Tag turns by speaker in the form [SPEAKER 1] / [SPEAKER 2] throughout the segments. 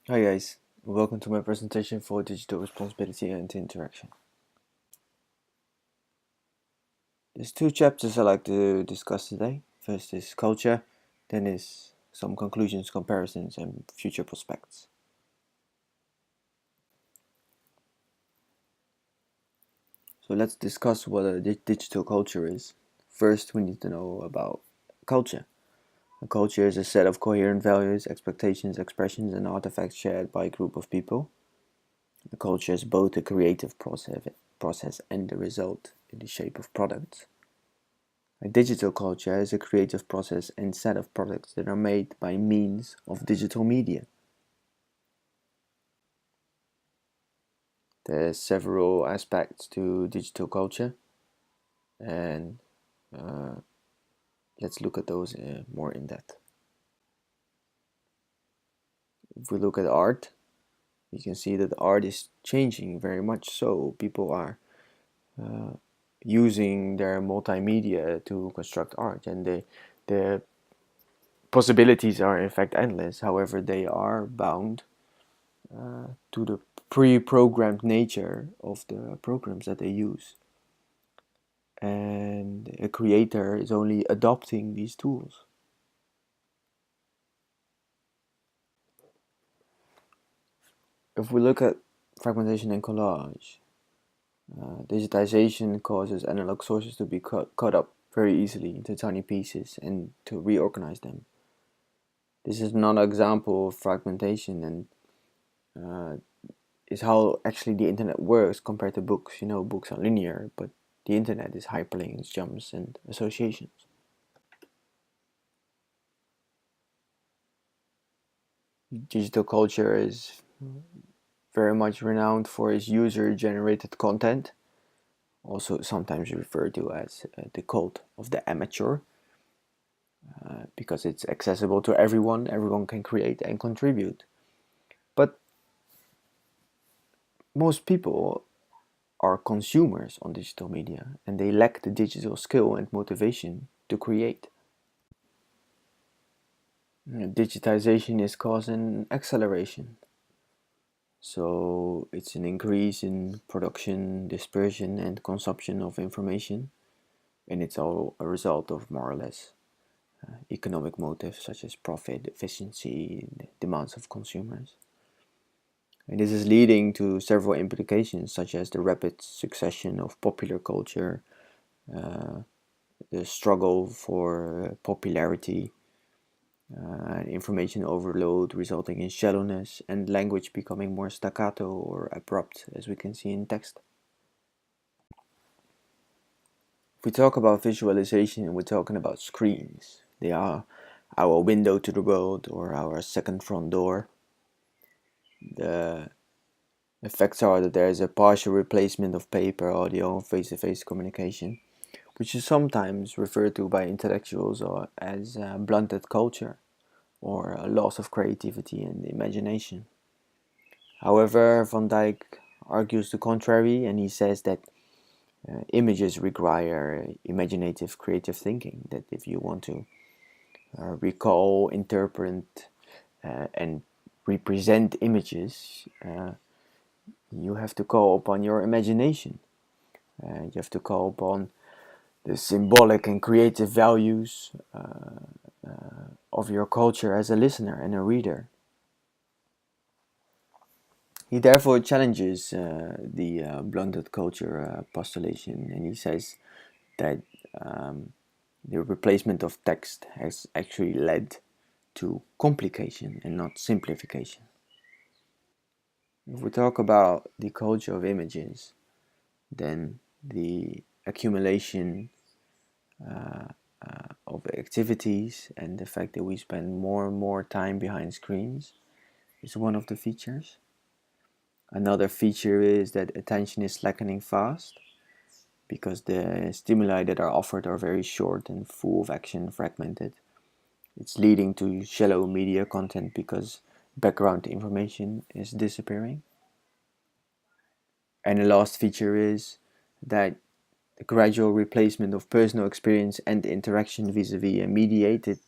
[SPEAKER 1] Hi guys, welcome to my presentation for digital responsibility and interaction. There's two chapters I like to discuss today. First is culture, then is some conclusions, comparisons, and future prospects. So let's discuss what a digital culture is. First, we need to know about culture. A culture is a set of coherent values, expectations, expressions, and artifacts shared by a group of people. The culture is both a creative process and the result in the shape of products. A digital culture is a creative process and set of products that are made by means of digital media. There are several aspects to digital culture, and uh, let's look at those more in depth. If we look at art, you can see that art is changing very much so. People are uh, using their multimedia to construct art, and the possibilities are in fact endless. However, they are bound to the pre-programmed nature of the programs that they use, and a creator is only adopting these tools. If we look at fragmentation and collage, digitization causes analog sources to be cut up very easily into tiny pieces and to reorganize them. This is another example of fragmentation, and uh, is how actually the internet works compared to books. You know, books are linear, but the internet is hyperlinks, jumps, and associations. Digital culture is very much renowned for its user-generated content, also sometimes referred to as the cult of the amateur, because it's accessible to everyone. Everyone can create and contribute. But most people are consumers on digital media, and they lack the digital skill and motivation to create. Digitization is causing acceleration. So it's an increase in production, dispersion, and consumption of information, and it's all a result of more or less economic motives such as profit, efficiency, the demands of consumers. And this is leading to several implications, such as the rapid succession of popular culture, uh, the struggle for popularity, information overload resulting in shallowness, and language becoming more staccato or abrupt, as we can see in text. If we talk about visualization, we're talking about screens. They are our window to the world or our second front door. The effects are that there is a partial replacement of paper, audio, face-to-face communication, which is sometimes referred to by intellectuals or as blunted culture or a loss of creativity and imagination. However, Van Dyck argues the contrary, and he says that images require imaginative creative thinking, that if you want to recall, interpret, and represent images, you have to call upon your imagination. You have to call upon the symbolic and creative values of your culture as a listener and a reader. He therefore challenges the blunted culture postulation, and he says that um, the replacement of text has actually led to complication and not simplification. If we talk about the culture of images, then the accumulation of activities and the fact that we spend more and more time behind screens is one of the features. Another feature is that attention is slackening fast because the stimuli that are offered are very short and full of action fragmented. It's leading to shallow media content because background information is disappearing. And the last feature is that the gradual replacement of personal experience and interaction vis-a-vis a mediated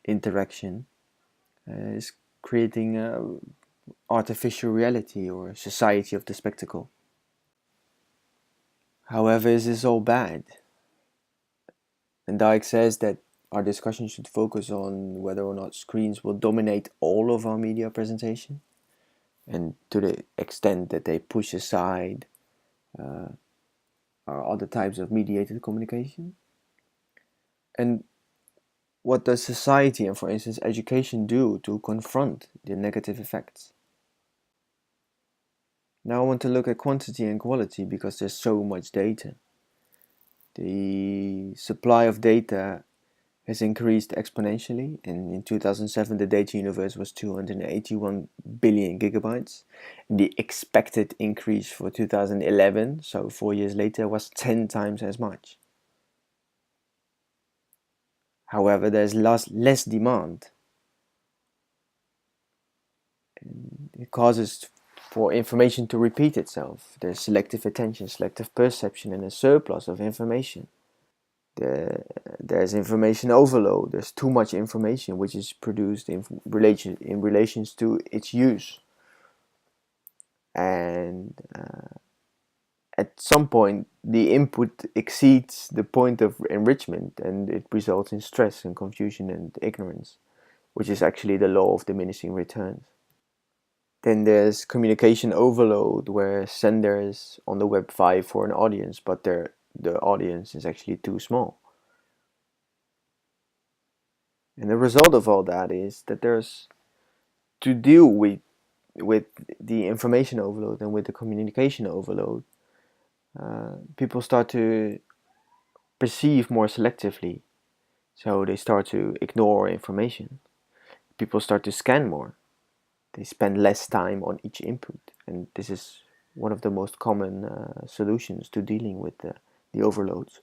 [SPEAKER 1] interaction is creating artificial reality or a society of the spectacle. However, is this all bad? Van Dijk says that our discussion should focus on whether or not screens will dominate all of our media presentation, and to the extent that they push aside our other types of mediated communication. And what does society and, for instance, education do to confront the negative effects? Now I want to look at quantity and quality because there's so much data. The supply of data has increased exponentially, and in 2007 the data universe was 281 billion gigabytes, and the expected increase for 2011, so 4 years later, was 10 times as much. However, there's less demand. It causes for information to repeat itself. There's selective attention, selective perception, and a surplus of information. There's information overload. There's too much information which is produced in relations to its use. And at some point, the input exceeds the point of enrichment, and it results in stress and confusion and ignorance, which is actually the law of diminishing returns. Then there's communication overload, where senders on the web vie for an audience, but the audience is actually too small. And the result of all that is that there's to deal with the information overload and with the communication overload. People start to perceive more selectively, so they start to ignore information. People start to scan more. They spend less time on each input, and this is one of the most common solutions to dealing with the overloads.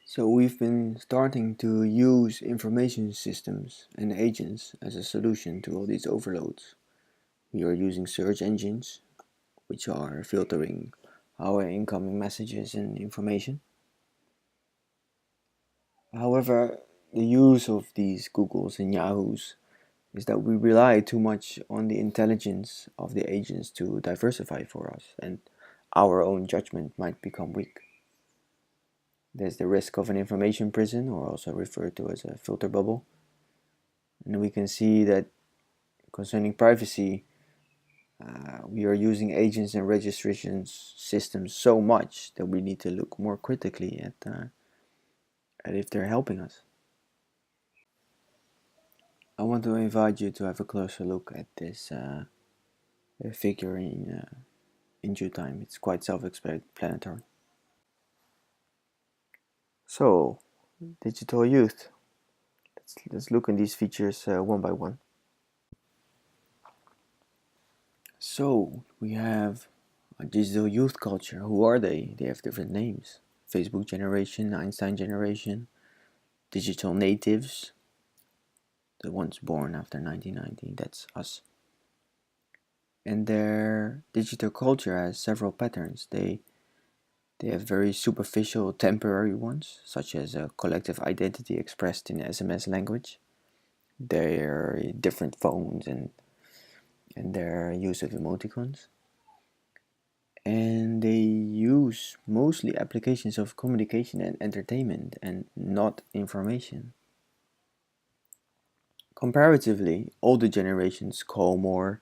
[SPEAKER 1] So we've been starting to use information systems and agents as a solution to all these overloads. We are using search engines, which are filtering our incoming messages and information. However, the use of these Googles and Yahoos is that we rely too much on the intelligence of the agents to diversify for us, and our own judgment might become weak. There's the risk of an information prison, or also referred to as a filter bubble. And we can see that concerning privacy, we are using agents and registration systems so much that we need to look more critically at if they're helping us. I want to invite you to have a closer look at this figure in due time. It's quite self-explanatory. So, digital youth. Let's look at these features one by one. So, we have a digital youth culture. Who are they? They have different names. Facebook generation, Einstein generation, digital natives, the ones born after 1990, that's us. And their digital culture has several patterns. They have very superficial, temporary ones, such as a collective identity expressed in SMS language, their different phones, and their use of emoticons. And they use mostly applications of communication and entertainment and not information. Comparatively, older generations call more,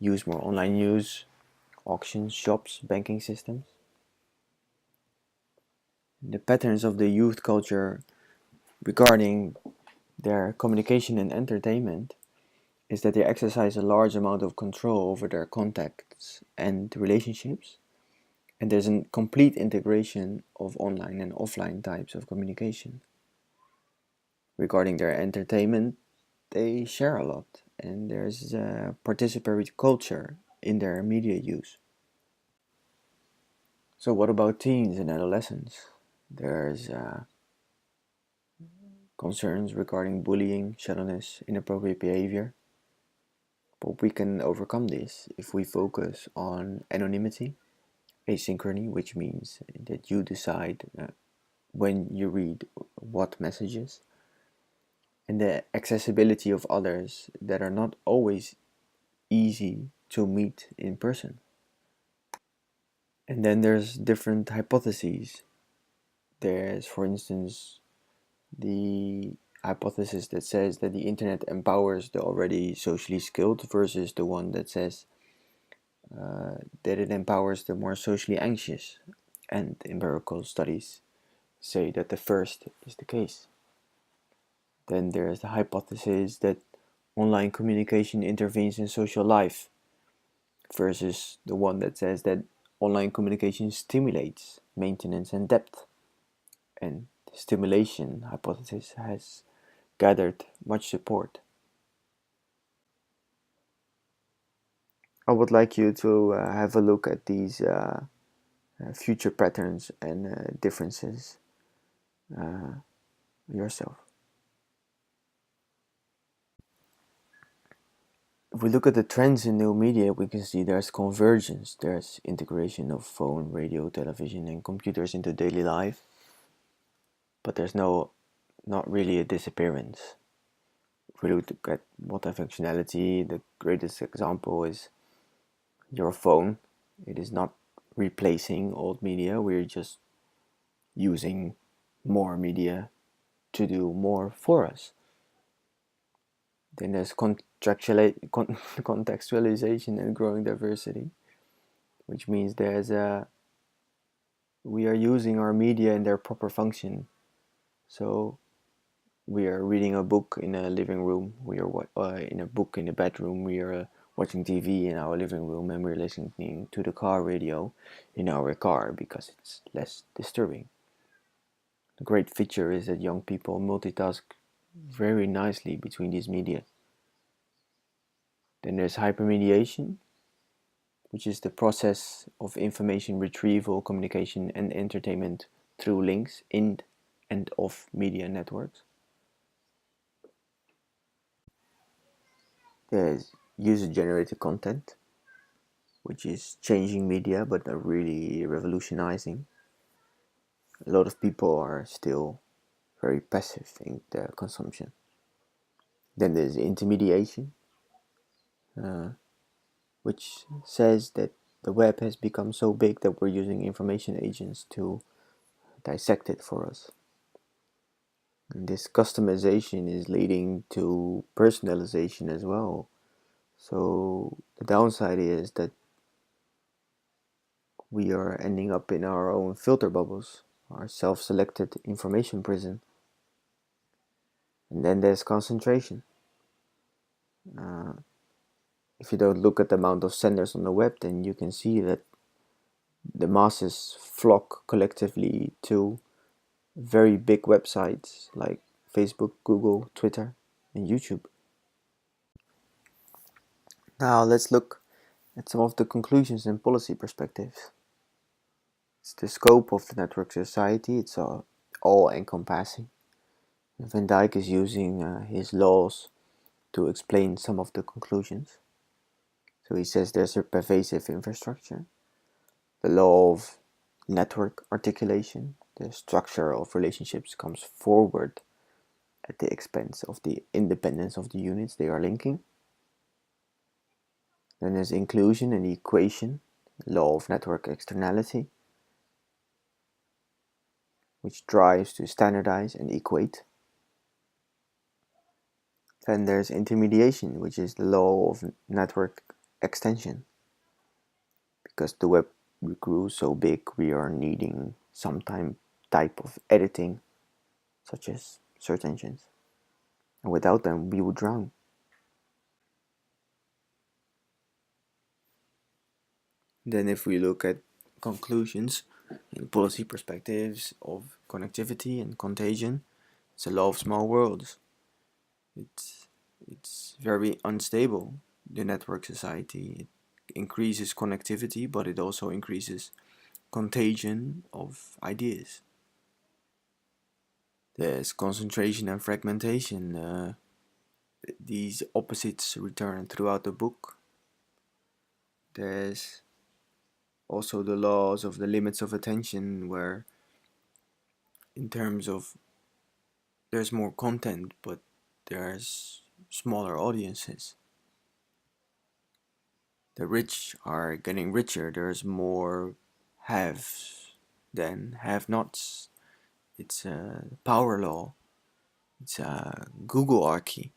[SPEAKER 1] use more online news, auctions, shops, banking systems. The patterns of the youth culture regarding their communication and entertainment is that they exercise a large amount of control over their contacts and relationships, and there's a complete integration of online and offline types of communication. Regarding their entertainment, they share a lot, and there's a participatory culture in their media use. So what about teens and adolescents? There's concerns regarding bullying, shallowness, inappropriate behavior. But we can overcome this if we focus on anonymity, asynchrony, which means that you decide when you read what messages, and the accessibility of others that are not always easy to meet in person. And then there's different hypotheses. There's, for instance, the hypothesis that says that the internet empowers the already socially skilled versus the one that says that it empowers the more socially anxious. And empirical studies say that the first is the case. Then there's the hypothesis that online communication intervenes in social life versus the one that says that online communication stimulates maintenance and depth. And the stimulation hypothesis has gathered much support. I would like you to have a look at these future patterns and differences yourself. If we look at the trends in new media, we can see there's convergence, there's integration of phone, radio, television, and computers into daily life, but there's not really a disappearance. If we look at multifunctionality, the greatest example is your phone. It is not replacing old media, we're just using more media to do more for us. Then there's contextualization and growing diversity, which means we are using our media in their proper function. So we are reading a book in a living room, we are in a book in a bedroom, we are watching TV in our living room, and we're listening to the car radio in our car because it's less disturbing. The great feature is that young people multitask very nicely between these media. Then there's hypermediation, which is the process of information retrieval, communication, and entertainment through links in and off media networks. There's user-generated content, which is changing media but not really revolutionizing. A lot of people are still very passive in their consumption. Then there's intermediation, which says that the web has become so big that we're using information agents to dissect it for us. And this customization is leading to personalization as well. So the downside is that we are ending up in our own filter bubbles, our self-selected information prison. And then there's concentration. If you don't look at the amount of senders on the web, then you can see that the masses flock collectively to very big websites like Facebook, Google, Twitter, and YouTube. Now let's look at some of the conclusions and policy perspectives. It's the scope of the network society, it's all encompassing. Van Dijk is using his laws to explain some of the conclusions. So he says there's a pervasive infrastructure, the law of network articulation, the structure of relationships comes forward at the expense of the independence of the units they are linking. Then there's inclusion and the equation, law of network externality, which drives to standardize and equate. Then there's intermediation, which is the law of network extension. Because the web grew so big, we are needing some type of editing, such as search engines. And without them, we would drown. Then if we look at conclusions and policy perspectives of connectivity and contagion, it's a law of small worlds. It's very unstable, the network society. It increases connectivity, but it also increases contagion of ideas. There's concentration and fragmentation. These opposites return throughout the book. There's also the laws of the limits of attention, where in terms of there's more content, but there's smaller audiences. The rich are getting richer. There's more haves than have-nots. It's a power law. It's a Googlearchy.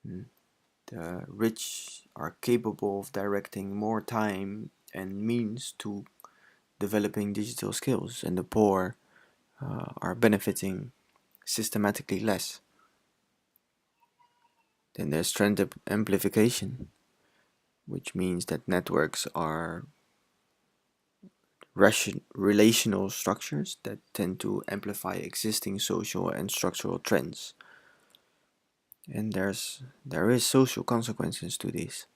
[SPEAKER 1] The rich are capable of directing more time and means to developing digital skills, and the poor are benefiting systematically less. Then there's trend amplification, which means that networks are relational structures that tend to amplify existing social and structural trends. And there is social consequences to this.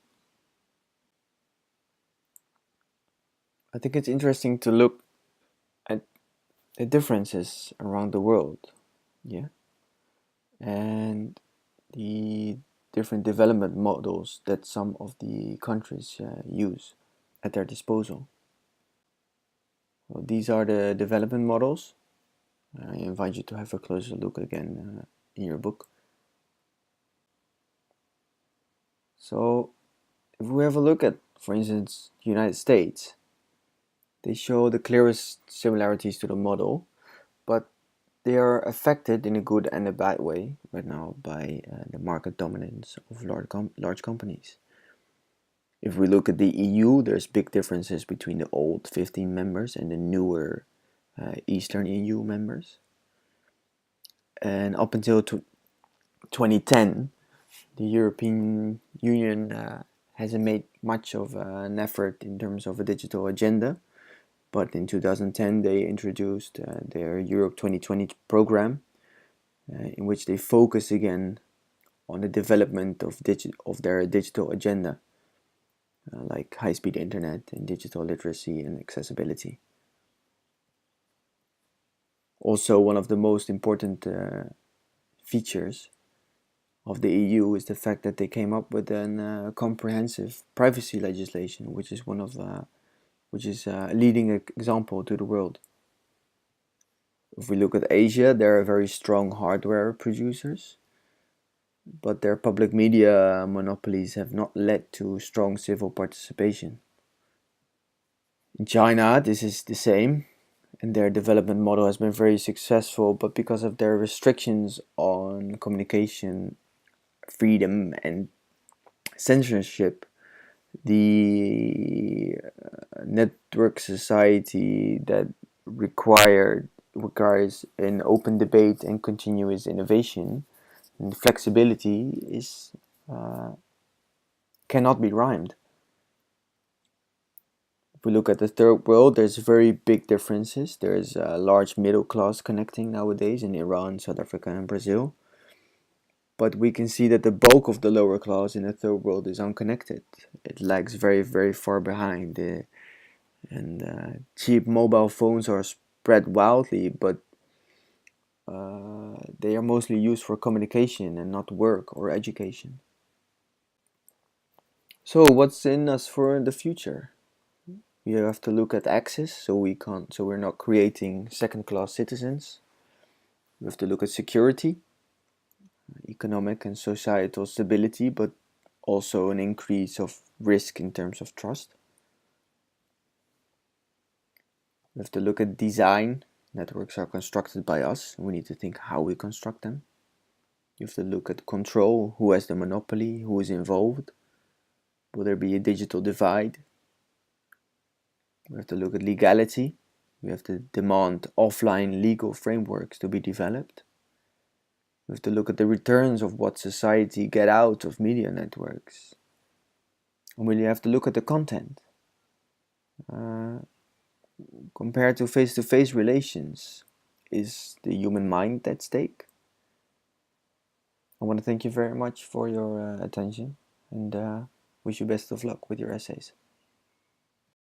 [SPEAKER 1] I think it's interesting to look at the differences around the world, yeah, and the different development models that some of the countries use at their disposal. Well, these are the development models. I invite you to have a closer look again in your book. So, if we have a look at, for instance, the United States, they show the clearest similarities to the model, but they are affected in a good and a bad way right now by the market dominance of large companies. If we look at the EU, there's big differences between the old 15 members and the newer Eastern EU members. And up until 2010, the European Union hasn't made much of an effort in terms of a digital agenda. But in 2010, they introduced their Europe 2020 program, in which they focus again on the development of their digital agenda, like high-speed internet and digital literacy and accessibility. Also, one of the most important features of the EU is the fact that they came up with a comprehensive privacy legislation, which is a leading example to the world. If we look at Asia, they are very strong hardware producers, but their public media monopolies have not led to strong civil participation. In China, this is the same, and their development model has been very successful, but because of their restrictions on communication freedom and censorship, the network society that requires an open debate and continuous innovation and flexibility is cannot be rhymed. If we look at the third world, there's very big differences. There's a large middle class connecting nowadays in Iran, South Africa, and Brazil. But we can see that the bulk of the lower class in the third world is unconnected. It lags very, very far behind. Cheap mobile phones are spread wildly, but they are mostly used for communication and not work or education. So what's in us for the future? We have to look at access, so we're not creating second-class citizens. We have to look at security, economic and societal stability, but also an increase of risk in terms of trust. We have to look at design. Networks are constructed by us, and we need to think how we construct them. You have to look at control, who has the monopoly, who is involved. Will there be a digital divide? We have to look at legality. We have to demand offline legal frameworks to be developed. We have to look at the returns of what society get out of media networks. And we have to look at the content. Compared to face-to-face relations, is the human mind at stake? I want to thank you very much for your attention and wish you best of luck with your essays.